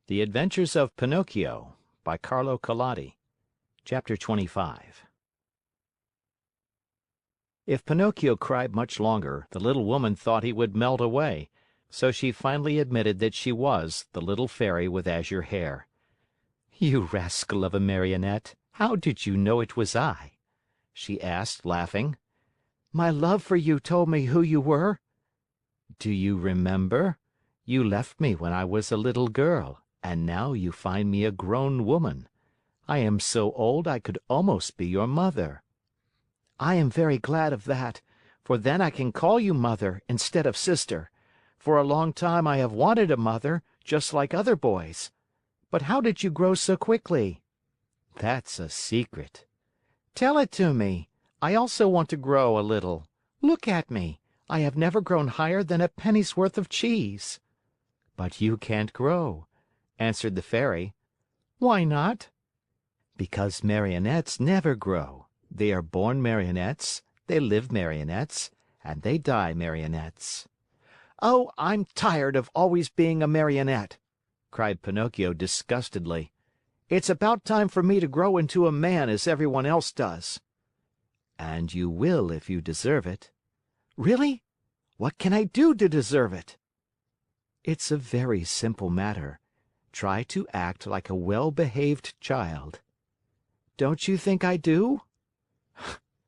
The Adventures of Pinocchio by Carlo Collodi. Chapter 25. If Pinocchio cried much longer, the little woman thought he would melt away, so she finally admitted that she was the little fairy with azure hair. "You rascal of a Marionette, how did you know it was I?" she asked, laughing. "My love for you told me who you were." "Do you remember? You left me when I was a little girl, and now you find me a grown woman. I am so old I could almost be your mother." "I am very glad of that, for then I can call you mother instead of sister. For a long time I have wanted a mother, just like other boys. But how did you grow so quickly?" "That's a secret." "Tell it to me. I also want to grow a little. Look at me. I have never grown higher than a penny's worth of cheese." "But you can't grow," answered the Fairy. "Why not?" "Because Marionettes never grow. They are born Marionettes, they live Marionettes, and they die Marionettes." "Oh, I'm tired of always being a Marionette!" cried Pinocchio disgustedly. "It's about time for me to grow into a man as everyone else does." "And you will if you deserve it." "Really? What can I do to deserve it?" "It's a very simple matter. Try to act like a well-behaved child." "Don't you think I do?"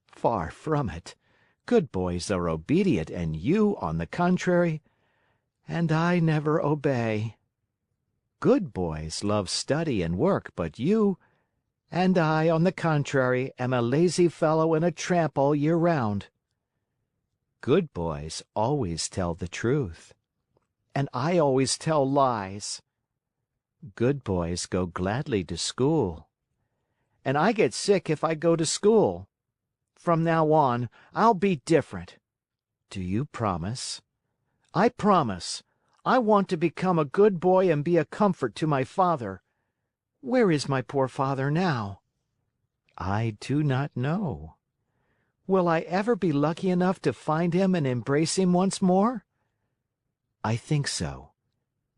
"Far from it. Good boys are obedient and you, on the contrary—" "And I never obey." "Good boys love study and work, but you—" "And I, on the contrary, am a lazy fellow and a tramp all year round." "Good boys always tell the truth." "And I always tell lies." "Good boys go gladly to school." "And I get sick if I go to school. From now on, I'll be different." "Do you promise?" "I promise. I want to become a good boy and be a comfort to my father. Where is my poor father now?" "I do not know." "Will I ever be lucky enough to find him and embrace him once more?" "I think so.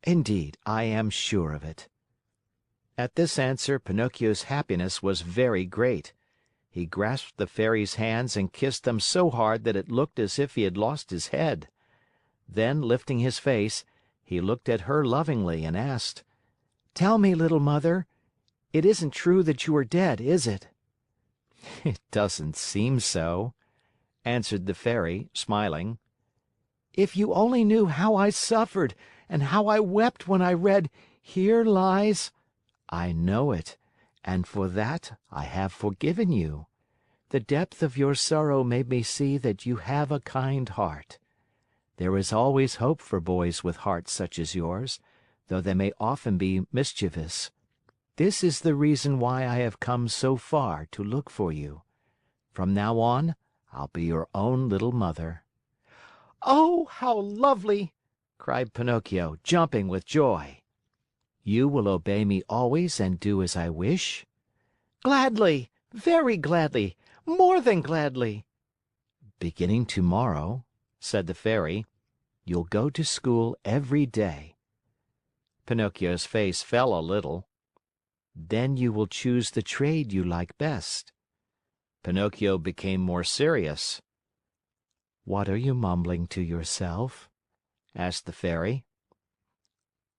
Indeed, I am sure of it." At this answer, Pinocchio's happiness was very great. He grasped the Fairy's hands and kissed them so hard that it looked as if he had lost his head. Then, lifting his face, he looked at her lovingly and asked: "Tell me, little mother, it isn't true that you are dead, is it?" "It doesn't seem so," answered the Fairy, smiling. "If you only knew how I suffered and how I wept when I read, 'Here lies—'" "I know it, and for that I have forgiven you. The depth of your sorrow made me see that you have a kind heart. There is always hope for boys with hearts such as yours, though they may often be mischievous. This is the reason why I have come so far to look for you. From now on, I'll be your own little mother." "Oh, how lovely!" cried Pinocchio, jumping with joy. "You will obey me always and do as I wish?" "Gladly! Very gladly! More than gladly!" "Beginning tomorrow," said the Fairy, "you'll go to school every day." Pinocchio's face fell a little. "Then you will choose the trade you like best." Pinocchio became more serious. "What are you mumbling to yourself?" asked the Fairy.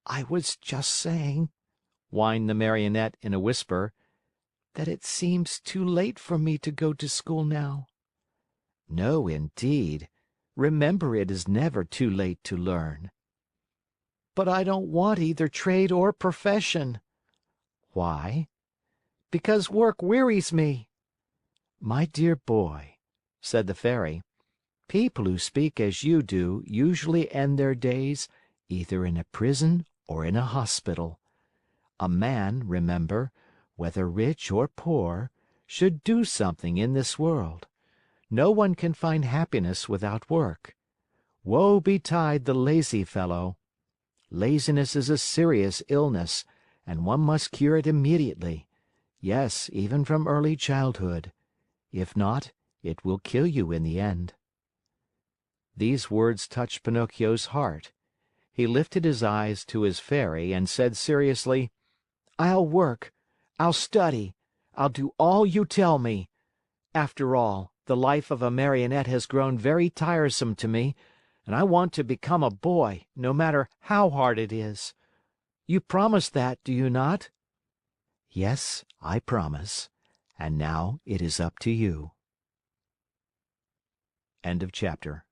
"I was just saying," whined the Marionette in a whisper, "that it seems too late for me to go to school now." "No, indeed. Remember it is never too late to learn." "But I don't want either trade or profession." "Why?" "Because work wearies me." "My dear boy," said the Fairy, "people who speak as you do usually end their days either in a prison or in a hospital. A man, remember, whether rich or poor, should do something in this world. No one can find happiness without work. Woe betide the lazy fellow! Laziness is a serious illness, and one must cure it immediately. Yes, even from early childhood. If not, it will kill you in the end." These words touched Pinocchio's heart. he lifted his eyes to his Fairy and said seriously, "I'll work. I'll study. I'll do all you tell me. After all, the life of a Marionette has grown very tiresome to me, and I want to become a boy, no matter how hard it is. You promise that, do you not?" "Yes, I promise. And now it is up to you." End of chapter.